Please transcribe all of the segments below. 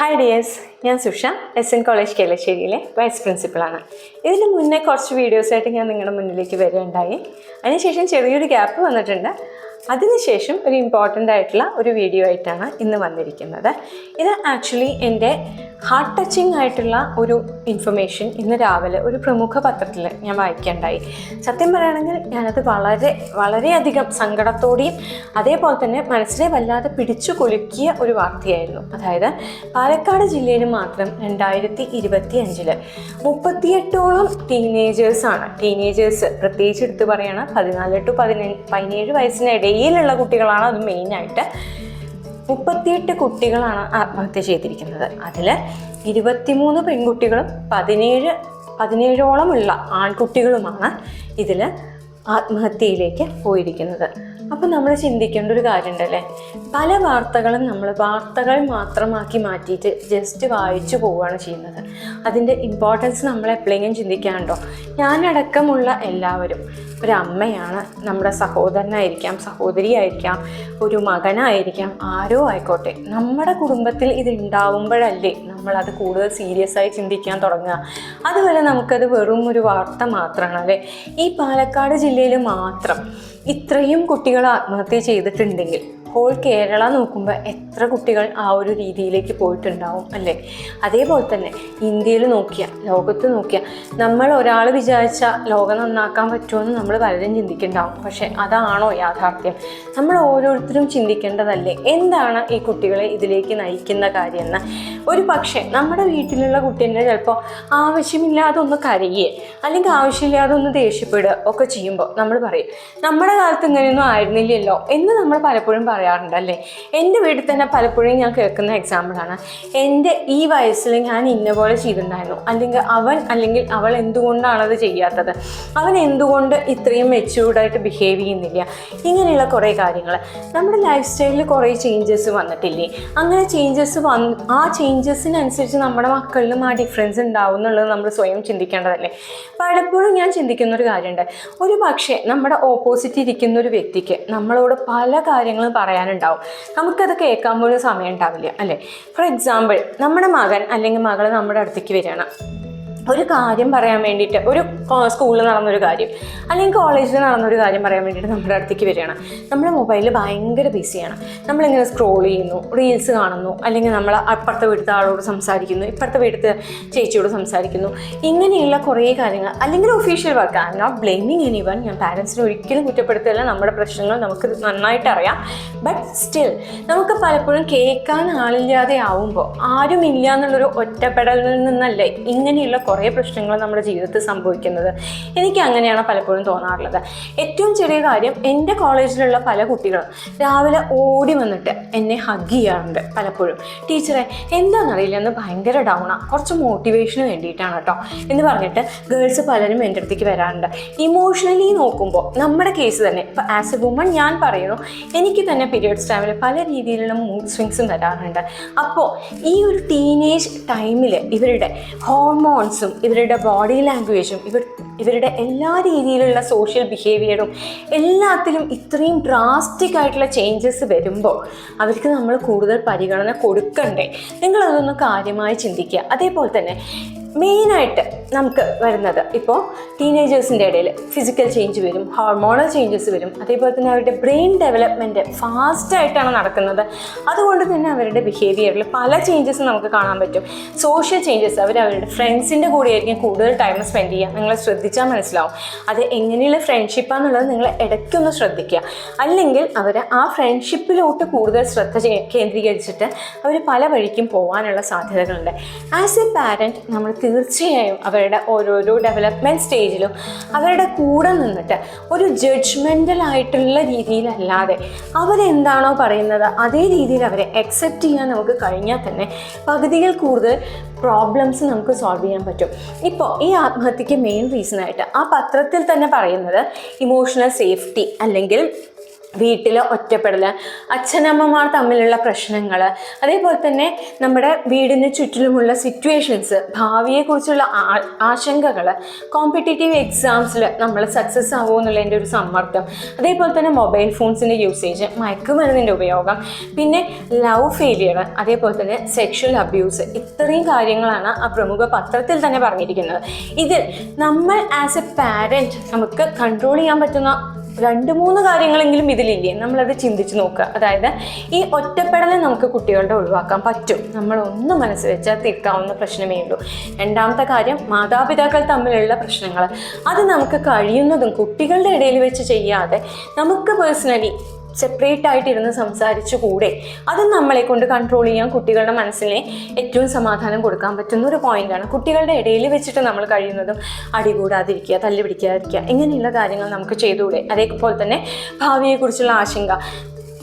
Hi dears, ഞാൻ സുഷ, S N college കേളശ്ശേരിയിലെ vice പ്രിൻസിപ്പളാണ്. ഇതിന് മുന്നേ കുറച്ച് വീഡിയോസായിട്ട് ഞാൻ നിങ്ങളുടെ മുന്നിലേക്ക് വരികയുണ്ടായി. അതിനുശേഷം ചെറിയൊരു ഗ്യാപ്പ് വന്നിട്ടുണ്ട്. അതിനുശേഷം ഒരു ഇമ്പോർട്ടൻ്റ് ആയിട്ടുള്ള ഒരു വീഡിയോ ആയിട്ടാണ് ഇന്ന് വന്നിരിക്കുന്നത്. ഇത് ആക്ച്വലി എൻ്റെ ഹാർട്ട് ടച്ചിങ് ആയിട്ടുള്ള ഒരു ഇൻഫർമേഷൻ ഇന്ന് രാവിലെ ഒരു പ്രമുഖ പത്രത്തിൽ ഞാൻ വായിക്കുകയുണ്ടായി. സത്യം പറയുകയാണെങ്കിൽ ഞാനത് വളരെയധികം സങ്കടത്തോടെയും അതേപോലെ തന്നെ മനസ്സിനെ വല്ലാതെ പിടിച്ചു കുലുക്കിയ ഒരു വാർത്തയായിരുന്നു. അതായത് പാലക്കാട് ജില്ലയിൽ മാത്രം 2025 38ഓളം ടീനേജേഴ്സ് പ്രത്യേകിച്ച് എടുത്ത് പറയുകയാണ് 14 to 17 വയസ്സിനിടയിലുള്ള കുട്ടികളാണ്. അത് മെയിനായിട്ട് 38 കുട്ടികളാണ് ആത്മഹത്യ ചെയ്തിരിക്കുന്നത്. അതിൽ 23 പെൺകുട്ടികളും 17ഓളമുള്ള ആൺകുട്ടികളുമാണ് ഇതിൽ ആത്മഹത്യയിലേക്ക് പോയിരിക്കുന്നത്. അപ്പം നമ്മൾ ചിന്തിക്കേണ്ട ഒരു കാര്യമുണ്ടല്ലേ, പല വാർത്തകളും നമ്മൾ വാർത്തകൾ മാത്രമാക്കി മാറ്റിയിട്ട് ജസ്റ്റ് വായിച്ചു പോവുകയാണ് ചെയ്യുന്നത്. അതിൻ്റെ ഇമ്പോർട്ടൻസ് നമ്മൾ എപ്പോഴെങ്കിലും ചിന്തിക്കാറുണ്ടോ? ഞാനടക്കമുള്ള എല്ലാവരും, ഒരു അമ്മയാണ്, നമ്മുടെ സഹോദരനായിരിക്കാം, സഹോദരിയായിരിക്കാം, ഒരു മകനായിരിക്കാം, ആരോ ആയിക്കോട്ടെ, നമ്മുടെ കുടുംബത്തിൽ ഇത് ഉണ്ടാവുമ്പോഴല്ലേ നമ്മളത് കൂടുതൽ സീരിയസ് ആയി ചിന്തിക്കാൻ തുടങ്ങുക. അതുവരെ നമുക്കത് വെറും ഒരു വാർത്ത മാത്രമാണ് അല്ലേ. ഈ പാലക്കാട് ജില്ലയിൽ മാത്രം ഇത്രയും കുട്ടികൾ ആത്മഹത്യ ചെയ്തിട്ടുണ്ടെങ്കിൽ ഹോൾ കേരള നോക്കുമ്പോൾ എത്ര കുട്ടികൾ ആ ഒരു രീതിയിലേക്ക് പോയിട്ടുണ്ടാവും അല്ലേ. അതേപോലെ തന്നെ ഇന്ത്യയിൽ നോക്കിയാൽ, ലോകത്ത് നോക്കിയാൽ, നമ്മൾ ഒരാൾ വിചാരിച്ച ലോകം നന്നാക്കാൻ പറ്റുമെന്ന് നമ്മൾ പലരും ചിന്തിക്കുന്നുണ്ടാവും. പക്ഷേ അതാണോ യാഥാർത്ഥ്യം? നമ്മൾ ഓരോരുത്തരും ചിന്തിക്കേണ്ടതല്ലേ എന്താണ് ഈ കുട്ടികളെ ഇതിലേക്ക് നയിക്കുന്ന കാര്യമെന്ന്. ഒരു പക്ഷേ നമ്മുടെ വീട്ടിലുള്ള കുട്ടീനെ ചിലപ്പോൾ ആവശ്യമില്ലാതെ ഒന്ന് കരയുക അല്ലെങ്കിൽ ആവശ്യമില്ലാതെ ഒന്ന് ദേഷ്യപ്പെടുക ഒക്കെ ചെയ്യുമ്പോൾ നമ്മൾ പറയും, നമ്മുടെ കാലത്ത് ഇങ്ങനെയൊന്നും ആയിരുന്നില്ലല്ലോ എന്ന് നമ്മൾ പലപ്പോഴും പറയാറുണ്ടല്ലേ. എൻ്റെ വീട്ടിൽ തന്നെ പലപ്പോഴും ഞാൻ കേൾക്കുന്ന എക്സാമ്പിളാണ്, എൻ്റെ ഈ വയസ്സിൽ ഞാൻ ഇന്ന പോലെ ചെയ്തിട്ടുണ്ടായിരുന്നു, അല്ലെങ്കിൽ അവൾ എന്തുകൊണ്ടാണത് ചെയ്യാത്തത്, അവൻ എന്തുകൊണ്ട് ഇത്രയും മെച്യൂർഡായിട്ട് ബിഹേവ് ചെയ്യുന്നില്ല, ഇങ്ങനെയുള്ള കുറേ കാര്യങ്ങൾ. നമ്മുടെ ലൈഫ് സ്റ്റൈലിൽ കുറേ ചേഞ്ചസ് വന്നിട്ടില്ലേ? അങ്ങനെ ആ ചേഞ്ചസിനനുസരിച്ച് നമ്മുടെ മക്കളിലും ആ ഡിഫറൻസ് ഉണ്ടാവും എന്നുള്ളത് നമ്മൾ സ്വയം ചിന്തിക്കേണ്ടതല്ലേ. പലപ്പോഴും ഞാൻ ചിന്തിക്കുന്നൊരു കാര്യമുണ്ട്, ഒരു പക്ഷേ നമ്മുടെ ഓപ്പോസിറ്റ് ഇരിക്കുന്ന ഒരു വ്യക്തിക്ക് നമ്മളോട് പല കാര്യങ്ങളും പറയാനുണ്ടാവും, നമുക്കത് കേൾക്കാൻ പോലും സമയം ഉണ്ടാവില്ല അല്ലേ. ഫോർ എക്സാമ്പിൾ, നമ്മുടെ മകൻ അല്ലെങ്കിൽ മകൾ നമ്മുടെ അടുത്തേക്ക് വരികയാണ്, ഒരു കാര്യം പറയാൻ വേണ്ടിയിട്ട്, ഒരു സ്കൂളിൽ നടന്നൊരു കാര്യം അല്ലെങ്കിൽ കോളേജിൽ നടന്നൊരു കാര്യം പറയാൻ വേണ്ടിയിട്ട് നമ്മുടെ അടുത്തേക്ക് വരികയാണ്. നമ്മുടെ മൊബൈലിൽ ഭയങ്കര ബിസിയാണ്, നമ്മളിങ്ങനെ സ്ക്രോൾ ചെയ്യുന്നു, റീൽസ് കാണുന്നു, അല്ലെങ്കിൽ നമ്മൾ അപ്പുറത്തെ വീട്ടിലത്തെ ആളോട് സംസാരിക്കുന്നു, ഇപ്പുറത്തെ വീട്ടിലത്തെ ചേച്ചിയോട് സംസാരിക്കുന്നു, ഇങ്ങനെയുള്ള കുറേ കാര്യങ്ങൾ. അല്ലെങ്കിൽ official work, I'm not blaming anyone, ഞാൻ പാരൻസിനെ ഒരിക്കലും കുറ്റപ്പെടുത്തില്ല, നമ്മുടെ പ്രശ്നങ്ങൾ നമുക്ക് നന്നായിട്ട് അറിയാം. ബട്ട് സ്റ്റിൽ നമുക്ക് പലപ്പോഴും കേൾക്കാൻ ആളില്ലാതെ ആവുമ്പോൾ, ആരുമില്ല എന്നുള്ളൊരു ഒറ്റപ്പെടലിൽ നിന്നല്ലേ ഇങ്ങനെയുള്ള കുറേ പ്രശ്നങ്ങൾ നമ്മുടെ ജീവിതത്തിൽ സംഭവിക്കുന്നത്. എനിക്ക് അങ്ങനെയാണ് പലപ്പോഴും തോന്നാറുള്ളത്. ഏറ്റവും ചെറിയ കാര്യം, എൻ്റെ കോളേജിലുള്ള പല കുട്ടികളും രാവിലെ ഓടി വന്നിട്ട് എന്നെ ഹഗ് ചെയ്യാറുണ്ട് പലപ്പോഴും. ടീച്ചറെ എന്താണെന്നറിയില്ല, എന്ന് ഭയങ്കര ഡൗണാണ്, കുറച്ച് മോട്ടിവേഷന് വേണ്ടിയിട്ടാണ് കേട്ടോ എന്ന് പറഞ്ഞിട്ട് ഗേൾസ് പലരും എൻ്റെ അടുത്തേക്ക് വരാറുണ്ട്. ഇമോഷണലി നോക്കുമ്പോൾ നമ്മുടെ കേസ് തന്നെ, ഇപ്പോൾ ആസ് എ വുമൺ ഞാൻ പറയുന്നു, എനിക്ക് തന്നെ പീരിയഡ്സ് ടൈമിൽ പല രീതിയിലുള്ള മൂഡ് സ്വിങ്സും വരാറുണ്ട്. അപ്പോൾ ഈ ഒരു ടീനേജ് ടൈമിൽ ഇവരുടെ ഹോർമോൺസും ഇവരുടെ ബോഡി ലാംഗ്വേജും ഇവരുടെ എല്ലാ രീതിയിലുള്ള സോഷ്യൽ ബിഹേവിയറും എല്ലാത്തിലും ഇത്രയും ഡ്രാസ്റ്റിക് ആയിട്ടുള്ള ചേഞ്ചസ് വരുമ്പോൾ അവർക്ക് നമ്മൾ കൂടുതൽ പരിഗണന കൊടുക്കണ്ടേ? നിങ്ങളതൊന്ന് കാര്യമായി ചിന്തിക്കുക. അതേപോലെ തന്നെ മെയിനായിട്ട് നമുക്ക് വരുന്നത്, ഇപ്പോൾ ടീനേജേഴ്സിൻ്റെ ഇടയിൽ ഫിസിക്കൽ ചേഞ്ച് വരും, ഹോർമോണൽ ചേഞ്ചസ് വരും, അതേപോലെ തന്നെ അവരുടെ ബ്രെയിൻ ഡെവലപ്മെൻറ്റ് ഫാസ്റ്റായിട്ടാണ് നടക്കുന്നത്. അതുകൊണ്ട് തന്നെ അവരുടെ ബിഹേവിയറിൽ പല ചേഞ്ചസും നമുക്ക് കാണാൻ പറ്റും. സോഷ്യൽ ചേഞ്ചസ്, അവരുടെ ഫ്രണ്ട്സിൻ്റെ കൂടെ ആയിരിക്കും കൂടുതൽ ടൈം സ്പെൻഡ് ചെയ്യുക. നിങ്ങൾ ശ്രദ്ധിച്ചാൽ മനസ്സിലാവും അത് എങ്ങനെയുള്ള ഫ്രണ്ട്ഷിപ്പാണെന്നുള്ളത് നിങ്ങൾ ഇടയ്ക്കൊന്ന് ശ്രദ്ധിക്കുക. അല്ലെങ്കിൽ അവർ ആ ഫ്രണ്ട്ഷിപ്പിലോട്ട് കൂടുതൽ ശ്രദ്ധ കേന്ദ്രീകരിച്ചിട്ട് അവർ പല വഴിക്കും പോകാനുള്ള സാധ്യതകളുണ്ട്. ആസ് എ പാരൻറ്റ് നമ്മൾ തീർച്ചയായും അവരുടെ ഓരോരോ ഡെവലപ്മെൻറ്റ് സ്റ്റേജിലും അവരുടെ കൂടെ നിന്നിട്ട് ഒരു ജഡ്ജ്മെൻ്റൽ ആയിട്ടുള്ള രീതിയിലല്ലാതെ അവരെന്താണോ പറയുന്നത് അതേ രീതിയിൽ അവരെ അക്സെപ്റ്റ് ചെയ്യാൻ നമുക്ക് കഴിഞ്ഞാൽ തന്നെ പകുതിയിൽ കൂടുതൽ പ്രോബ്ലംസ് നമുക്ക് സോൾവ് ചെയ്യാൻ പറ്റും. ഇപ്പോൾ ഈ ആത്മഹത്യക്ക് മെയിൻ റീസണായിട്ട് ആ പത്രത്തിൽ തന്നെ പറയുന്നത് ഇമോഷണൽ സേഫ്റ്റി അല്ലെങ്കിൽ വീട്ടിൽ ഒറ്റപ്പെടൽ, അച്ഛനമ്മമാർ തമ്മിലുള്ള പ്രശ്നങ്ങൾ, അതേപോലെ തന്നെ നമ്മുടെ വീടിന് ചുറ്റിലുമുള്ള സിറ്റുവേഷൻസ്, ഭാവിയെക്കുറിച്ചുള്ള ആശങ്കകൾ, കോമ്പറ്റേറ്റീവ് എക്സാംസിൽ നമ്മൾ സക്സസ് ആകുമോ എന്നുള്ളതിൻ്റെ ഒരു സമ്മർദ്ദം, അതേപോലെ തന്നെ മൊബൈൽ ഫോൺസിൻ്റെ യൂസേജ്, മയക്കുമരുന്നിൻ്റെ ഉപയോഗം, പിന്നെ ലവ് ഫെയിലിയർ, അതേപോലെ തന്നെ സെക്ഷൽ അബ്യൂസ്, ഇത്രയും കാര്യങ്ങളാണ് ആ പ്രമുഖ പത്രത്തിൽ തന്നെ പറഞ്ഞിരിക്കുന്നത്. ഇതിൽ നമ്മൾ ആസ് എ പാരൻറ്റ് നമുക്ക് കൺട്രോൾ ചെയ്യാൻ പറ്റുന്ന 2-3 കാര്യങ്ങളെങ്കിലും ഇതിലില്ലേ, നമ്മളത് ചിന്തിച്ച് നോക്കുക. അതായത് ഈ ഒറ്റപ്പെടൽ നമുക്ക് കുട്ടികളുടെ ഒഴിവാക്കാൻ പറ്റും, നമ്മളൊന്ന് മനസ്സ് വെച്ചാൽ തീർക്കാവുന്ന പ്രശ്നമേ ഉള്ളൂ. രണ്ടാമത്തെ കാര്യം, മാതാപിതാക്കൾ തമ്മിലുള്ള പ്രശ്നങ്ങൾ, അത് നമുക്ക് കഴിയുന്നതും കുട്ടികളുടെ ഇടയിൽ വെച്ച് ചെയ്യാതെ നമുക്ക് പേഴ്സണലി സെപ്പറേറ്റ് ആയിട്ടിരുന്ന് സംസാരിച്ചു കൂടെ, അത് നമ്മളെ കൊണ്ട് കൺട്രോൾ ചെയ്യാൻ കുട്ടികളുടെ മനസ്സിനെ ഏറ്റവും സമാധാനം കൊടുക്കാൻ പറ്റുന്ന ഒരു പോയിന്റാണ്. കുട്ടികളുടെ ഇടയിൽ വെച്ചിട്ട് നമ്മൾ കഴിയുന്നതും അടികൂടാതിരിക്കുക, തല്ലുപിടിക്കാതിരിക്കുക, ഇങ്ങനെയുള്ള കാര്യങ്ങൾ നമുക്ക് ചെയ്തുകൂടെ. അതേപോലെ തന്നെ ഭാവിയെക്കുറിച്ചുള്ള ആശങ്ക,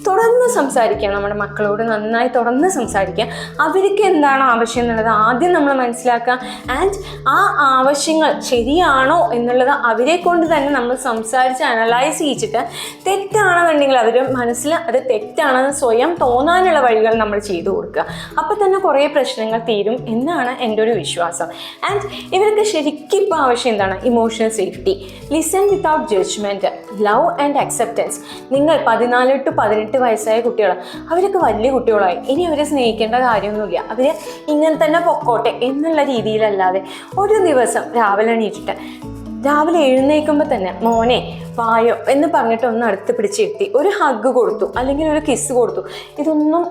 തുറന്ന് സംസാരിക്കുക, നമ്മുടെ മക്കളോട് നന്നായി തുറന്ന് സംസാരിക്കുക. അവർക്ക് എന്താണ് ആവശ്യം എന്നുള്ളത് ആദ്യം നമ്മൾ മനസ്സിലാക്കുക. ആൻഡ് ആ ആവശ്യങ്ങൾ ശരിയാണോ എന്നുള്ളത് അവരെ കൊണ്ട് തന്നെ നമ്മൾ സംസാരിച്ച് അനലൈസ് ചെയ്യിച്ചിട്ട് തെറ്റാണെന്നുണ്ടെങ്കിൽ അവർ മനസ്സിൽ അത് തെറ്റാണെന്ന് സ്വയം തോന്നാനുള്ള വഴികൾ നമ്മൾ ചെയ്തു കൊടുക്കുക. അപ്പോൾ തന്നെ കുറേ പ്രശ്നങ്ങൾ തീരും എന്നാണ് എൻ്റെ ഒരു വിശ്വാസം. ആൻഡ് ഇവർക്ക് ശരിക്കും ഇപ്പോൾ ആവശ്യം എന്താണ്? Emotional safety, listen without judgement, love and acceptance. നിങ്ങൾ 14 to 18 വയസ്സായ കുട്ടികൾ, അവരൊക്കെ വലിയ കുട്ടികളായി, ഇനി അവരെ സ്നേഹിക്കേണ്ട കാര്യമൊന്നുമില്ല, അവർ ഇങ്ങനെ തന്നെ പൊക്കോട്ടെ എന്നുള്ള രീതിയിലല്ലാതെ ഒരു ദിവസം രാവിലെ എണീറ്റിട്ട് രാവിലെ എഴുന്നേൽക്കുമ്പോൾ തന്നെ മോനെ വായോ എന്ന് പറഞ്ഞിട്ട് ഒന്ന് അടുത്ത് പിടിച്ചിരുത്തി ഒരു ഹഗ് കൊടുത്തു, അല്ലെങ്കിൽ ഒരു കിസ് കൊടുത്തു. ഇതൊന്നും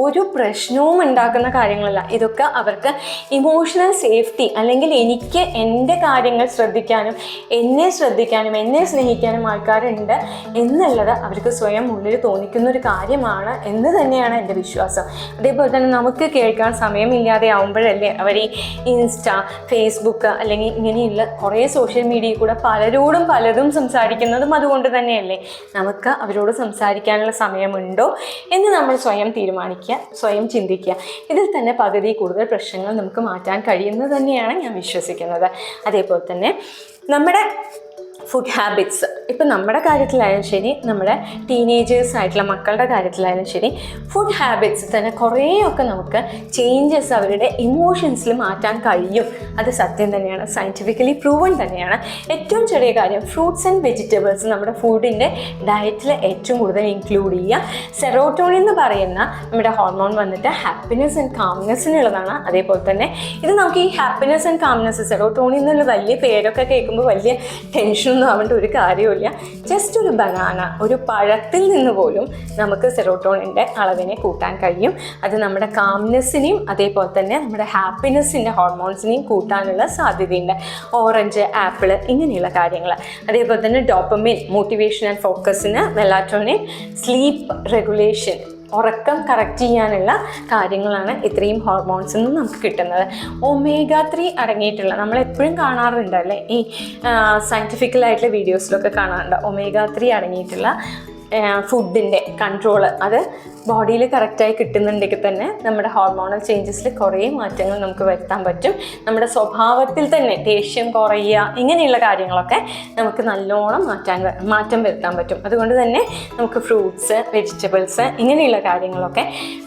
ഒരു പ്രശ്നവും ഉണ്ടാക്കുന്ന കാര്യങ്ങളല്ല. ഇതൊക്കെ അവർക്ക് ഇമോഷണൽ സേഫ്റ്റി, അല്ലെങ്കിൽ എനിക്ക് എൻ്റെ കാര്യങ്ങൾ ശ്രദ്ധിക്കാനും എന്നെ ശ്രദ്ധിക്കാനും എന്നെ സ്നേഹിക്കാനും ആൾക്കാരുണ്ട് എന്നുള്ളത് അവർക്ക് സ്വയം ഉള്ളിൽ തോന്നിക്കുന്ന ഒരു കാര്യമാണ് എന്ന് തന്നെയാണ് എൻ്റെ വിശ്വാസം. അതേപോലെ തന്നെ നമുക്ക് കേൾക്കാൻ സമയമില്ലാതെ ആവുമ്പോഴല്ലേ അവർ ഈ ഇൻസ്റ്റ, ഫേസ്ബുക്ക് അല്ലെങ്കിൽ ഇങ്ങനെയുള്ള കുറേ സോഷ്യൽ മീഡിയയിൽ കൂടെ പലരോടും പലതും സംസാരിക്കുന്നത്. അതുകൊണ്ട് തന്നെയല്ലേ നമുക്ക് അവരോട് സംസാരിക്കാനുള്ള സമയമുണ്ടോ എന്ന് നമ്മൾ സ്വയം തീരുമാനിക്കുക, സ്വയം ചിന്തിക്കുക. ഇതിൽ തന്നെ പകുതി കൂടുതൽ പ്രശ്നങ്ങൾ നമുക്ക് മാറ്റാൻ കഴിയുന്നത് തന്നെയാണ് ഞാൻ വിശ്വസിക്കുന്നത്. അതേപോലെ തന്നെ നമ്മുടെ ഫുഡ് ഹാബിറ്റ്സ്, ഇപ്പം നമ്മുടെ കാര്യത്തിലായാലും ശരി, നമ്മുടെ ടീനേജേഴ്സ് ആയിട്ടുള്ള മക്കളുടെ കാര്യത്തിലായാലും ശരി, ഫുഡ് ഹാബിറ്റ്സ് തന്നെ കുറേയൊക്കെ നമുക്ക് ചേഞ്ചസ് അവരുടെ ഇമോഷൻസിൽ മാറ്റാൻ കഴിയും. അത് സത്യം തന്നെയാണ്, സയൻറ്റിഫിക്കലി പ്രൂവൺ തന്നെയാണ്. ഏറ്റവും ചെറിയ കാര്യം, ഫ്രൂട്ട്സ് ആൻഡ് വെജിറ്റബിൾസ് നമ്മുടെ ഫുഡിൻ്റെ ഡയറ്റിൽ ഏറ്റവും കൂടുതൽ ഇൻക്ലൂഡ് ചെയ്യുക. സെറോട്ടോണിൻ എന്ന് പറയുന്ന നമ്മുടെ ഹോർമോൺ വന്നിട്ട് ഹാപ്പിനെസ് ആൻഡ് കാംനെസ്സിനുള്ളതാണ്. അതേപോലെ തന്നെ ഇത് നമുക്ക് ഈ ഹാപ്പിനെസ് ആൻഡ് കാംനെസ്, സെറോട്ടോണിൻ എന്നുള്ള വലിയ പേരൊക്കെ കേൾക്കുമ്പോൾ വലിയ ടെൻഷൻ ഒന്നും ആവേണ്ട ഒരു കാര്യമില്ല. ജസ്റ്റ് ഒരു ബനാന, ഒരു പഴത്തിൽ നിന്ന് പോലും നമുക്ക് സെറോട്ടോണിൻ്റെ അളവിനെ കൂട്ടാൻ കഴിയും. അത് നമ്മുടെ കാംനെസ്സിനെയും അതേപോലെ തന്നെ നമ്മുടെ ഹാപ്പിനെസ്സിൻ്റെ ഹോർമോൺസിനെയും കൂട്ടാനുള്ള സാധ്യതയുണ്ട്. ഓറഞ്ച്, ആപ്പിള്, ഇങ്ങനെയുള്ള കാര്യങ്ങൾ. അതേപോലെ തന്നെ ഡോപ്പമിൻ, മോട്ടിവേഷൻ ആൻഡ് ഫോക്കസിന്, മെലാറ്റോണിൻ, സ്ലീപ്പ് റെഗുലേഷൻ, ഉറക്കം കറക്റ്റ് ചെയ്യാനുള്ള കാര്യങ്ങളാണ് ഇത്രയും ഹോർമോൺസിൽ നിന്ന് നമുക്ക് കിട്ടുന്നത്. omega-3 അടങ്ങിയിട്ടുള്ള, നമ്മളെപ്പോഴും കാണാറുണ്ട് അല്ലേ ഈ സയൻറ്റിഫിക്കലായിട്ടുള്ള വീഡിയോസിലൊക്കെ കാണാറുണ്ട്, omega-3 അടങ്ങിയിട്ടുള്ള ഫുഡിൻ്റെ കൺട്രോള് അത് ബോഡിയിൽ കറക്റ്റായി കിട്ടുന്നുണ്ടെങ്കിൽ തന്നെ നമ്മുടെ ഹോർമോണൽ ചേഞ്ചസിൽ കുറേ മാറ്റങ്ങൾ നമുക്ക് വരുത്താൻ പറ്റും. നമ്മുടെ സ്വഭാവത്തിൽ തന്നെ ദേഷ്യം കുറയുക, ഇങ്ങനെയുള്ള കാര്യങ്ങളൊക്കെ നമുക്ക് നല്ലോണം മാറ്റം വരുത്താൻ പറ്റും. അതുകൊണ്ട് തന്നെ നമുക്ക് ഫ്രൂട്ട്സ്, വെജിറ്റബിൾസ്, ഇങ്ങനെയുള്ള കാര്യങ്ങളൊക്കെ.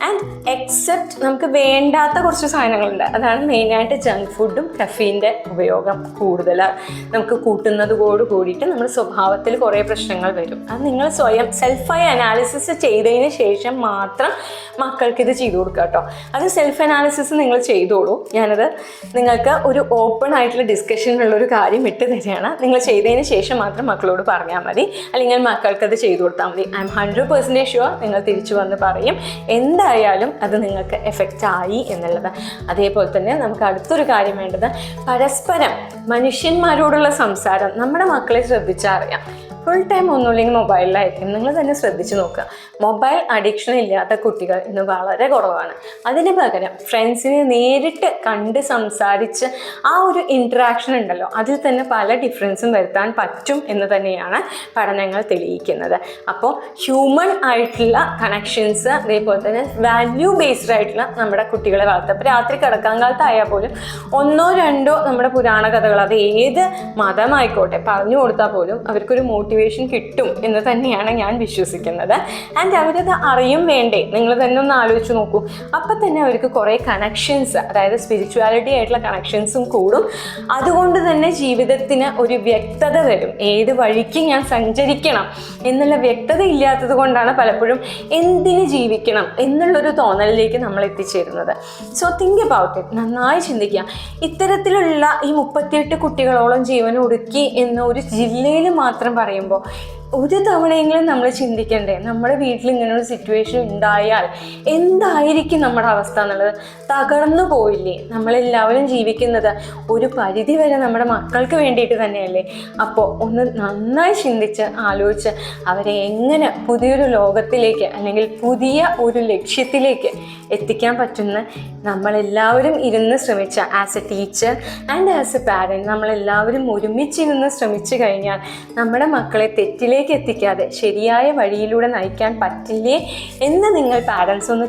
ആൻഡ് എക്സെപ്റ്റ് നമുക്ക് വേണ്ടാത്ത കുറച്ച് സാധനങ്ങളുണ്ട്. അതാണ് മെയിനായിട്ട് ജങ്ക് ഫുഡും കഫീൻ്റെ ഉപയോഗം കൂടുതൽ നമുക്ക് കൂട്ടുന്നതോട് കൂടിയിട്ട് നമ്മുടെ സ്വഭാവത്തിൽ കുറേ പ്രശ്നങ്ങൾ വരും. അത് നിങ്ങൾ സ്വയം സെൽഫായി അനാലിസിസ് ചെയ്തതിന് ശേഷം മാത്രം മക്കൾക്ക് ഇത് ചെയ്തു കൊടുക്കുക കേട്ടോ. അത് സെൽഫ് അനാലിസിസ് നിങ്ങൾ ചെയ്തോളൂ. ഞാനത് നിങ്ങൾക്ക് ഒരു ഓപ്പൺ ആയിട്ടുള്ള ഡിസ്കഷനിലുള്ളൊരു കാര്യം ഇട്ട് തരികയാണ്. നിങ്ങൾ ചെയ്തതിന് ശേഷം മാത്രം മക്കളോട് പറഞ്ഞാൽ മതി, അല്ലെങ്കിൽ മക്കൾക്കത് ചെയ്തു കൊടുത്താൽ മതി. ഐ എം 100% ഷുവർ നിങ്ങൾ തിരിച്ചു വന്ന് പറയും എന്തായാലും അത് നിങ്ങൾക്ക് എഫക്റ്റ് ആയി എന്നുള്ളത്. അതേപോലെ തന്നെ നമുക്ക് അടുത്തൊരു കാര്യം വേണ്ടത് പരസ്പരം മനുഷ്യന്മാരോടുള്ള സംസാരം. നമ്മുടെ മക്കളെ ശ്രദ്ധിച്ചാൽ അറിയാം, ഫുൾ ടൈം ഒന്നുമില്ലെങ്കിൽ മൊബൈലിലായിരിക്കും. നിങ്ങൾ തന്നെ ശ്രദ്ധിച്ച് നോക്കുക, മൊബൈൽ അഡിക്ഷൻ ഇല്ലാത്ത കുട്ടികൾ ഇന്ന് വളരെ കുറവാണ്. അതിന് പകരം ഫ്രണ്ട്സിനെ നേരിട്ട് കണ്ട് സംസാരിച്ച് ആ ഒരു ഇൻട്രാക്ഷൻ ഉണ്ടല്ലോ, അതിൽ തന്നെ പല ഡിഫറൻസും വരുത്താൻ പറ്റും എന്ന് തന്നെയാണ് പഠനങ്ങൾ തെളിയിക്കുന്നത്. അപ്പോൾ ഹ്യൂമൻ ആയിട്ടുള്ള കണക്ഷൻസ്, അതേപോലെ തന്നെ വാല്യൂ ബേസ്ഡ് ആയിട്ടുള്ള നമ്മുടെ കുട്ടികളെ വളർത്തുക. അപ്പോൾ രാത്രി കിടക്കാൻ കാലത്തായാൽ പോലും 1-2 നമ്മുടെ പുരാണ കഥകൾ, അത് ഏത് മതമായിക്കോട്ടെ, പറഞ്ഞു കൊടുത്താൽ പോലും അവർക്കൊരു മോട്ടിവേഷൻ മോട്ടിവേഷൻ കിട്ടും എന്ന് തന്നെയാണ് ഞാൻ വിശ്വസിക്കുന്നത്. ആൻഡ് അവരത് അറിയും വേണ്ടേ, നിങ്ങൾ തന്നെ ഒന്ന് ആലോചിച്ച് നോക്കൂ. അപ്പം തന്നെ അവർക്ക് കുറേ കണക്ഷൻസ്, അതായത് സ്പിരിച്വാലിറ്റി ആയിട്ടുള്ള കണക്ഷൻസും കൂടും. അതുകൊണ്ട് തന്നെ ജീവിതത്തിന് ഒരു വ്യക്തത വരും. ഏത് വഴിക്ക് ഞാൻ സഞ്ചരിക്കണം എന്നുള്ള വ്യക്തത ഇല്ലാത്തത് കൊണ്ടാണ് പലപ്പോഴും എന്തിന് ജീവിക്കണം എന്നുള്ളൊരു തോന്നലിലേക്ക് നമ്മൾ എത്തിച്ചേരുന്നത്. സോ തിങ്ക് അബൌട്ട് ഇറ്റ്, നന്നായി ചിന്തിക്കുക. ഇത്തരത്തിലുള്ള ഈ 38 കുട്ടികളോളം ജീവൻ ഒടുക്കി എന്ന ഒരു ജില്ലയിൽ മാത്രം പറയുമ്പോൾ ഒരു തവണയെങ്കിലും നമ്മൾ ചിന്തിക്കണ്ടേ, നമ്മുടെ വീട്ടിൽ ഇങ്ങനൊരു സിറ്റുവേഷൻ ഉണ്ടായാൽ എന്തായിരിക്കും നമ്മുടെ അവസ്ഥ എന്നുള്ളത്. തകർന്നു പോയില്ലേ? നമ്മളെല്ലാവരും ജീവിക്കുന്നത് ഒരു പരിധി വരെ നമ്മുടെ മക്കൾക്ക് വേണ്ടിയിട്ട് തന്നെയല്ലേ. അപ്പോൾ ഒന്ന് നന്നായി ചിന്തിച്ച് ആലോചിച്ച് അവരെ എങ്ങനെ പുതിയൊരു ലോകത്തിലേക്ക് അല്ലെങ്കിൽ പുതിയ ഒരു ലക്ഷ്യത്തിലേക്ക് എത്തിക്കാൻ പറ്റുന്ന നമ്മളെല്ലാവരും ഇരുന്ന് ശ്രമിച്ച, as A teacher and as A parent നമ്മളെല്ലാവരും ഒരുമിച്ചിരുന്ന് ശ്രമിച്ചു കഴിഞ്ഞാൽ നമ്മുടെ മക്കളെ തെറ്റിലേക്ക് എത്തിക്കാതെ ശരിയായ വഴിയിലൂടെ നയിക്കാൻ പറ്റില്ലേ എന്ന് നിങ്ങൾ പാരൻസ് ഒന്ന്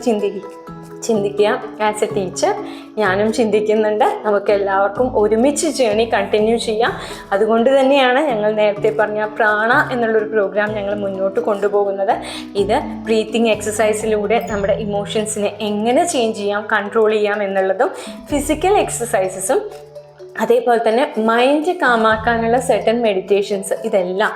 ചിന്തിക്കുക. ആസ് എ ടീച്ചർ ഞാനും ചിന്തിക്കുന്നുണ്ട്. നമുക്ക് എല്ലാവർക്കും ഒരുമിച്ച് ജേണി കണ്ടിന്യൂ ചെയ്യാം. അതുകൊണ്ട് തന്നെയാണ് ഞങ്ങൾ നേരത്തെ പറഞ്ഞ പ്രാണ എന്നുള്ളൊരു പ്രോഗ്രാം ഞങ്ങൾ മുന്നോട്ട് കൊണ്ടുപോകുന്നത്. ഇത് ബ്രീത്തിങ് എക്സസൈസിലൂടെ നമ്മുടെ ഇമോഷൻസിനെ എങ്ങനെ ചേഞ്ച് ചെയ്യാം, കൺട്രോൾ ചെയ്യാം എന്നുള്ളതും, ഫിസിക്കൽ എക്സസൈസസും, അതേപോലെ തന്നെ മൈൻഡ് കാമാക്കാനുള്ള സെർട്ടൻ മെഡിറ്റേഷൻസ്, ഇതെല്ലാം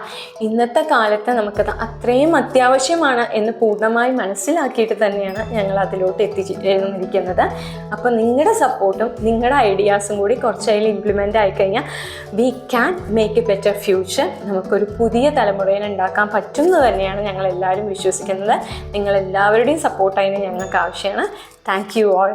ഇന്നത്തെ കാലത്ത് നമുക്കത് അത്രയും അത്യാവശ്യമാണ് എന്ന് പൂർണ്ണമായി മനസ്സിലാക്കിയിട്ട് തന്നെയാണ് ഞങ്ങൾ അതിലോട്ട് എത്തിച്ചിരിക്കുന്നത്. അപ്പോൾ നിങ്ങളുടെ സപ്പോർട്ടും നിങ്ങളുടെ ഐഡിയാസും കൂടി കുറച്ചതിൽ ഇംപ്ലിമെൻ്റ് ആയിക്കഴിഞ്ഞാൽ we can make A better future. നമുക്കൊരു പുതിയ തലമുറയിൽ ഉണ്ടാക്കാൻ പറ്റുമെന്ന് തന്നെയാണ് ഞങ്ങളെല്ലാവരും വിശ്വസിക്കുന്നത്. നിങ്ങളെല്ലാവരുടെയും സപ്പോർട്ടായതിന് ഞങ്ങൾക്ക് ആവശ്യമാണ്. Thank you all.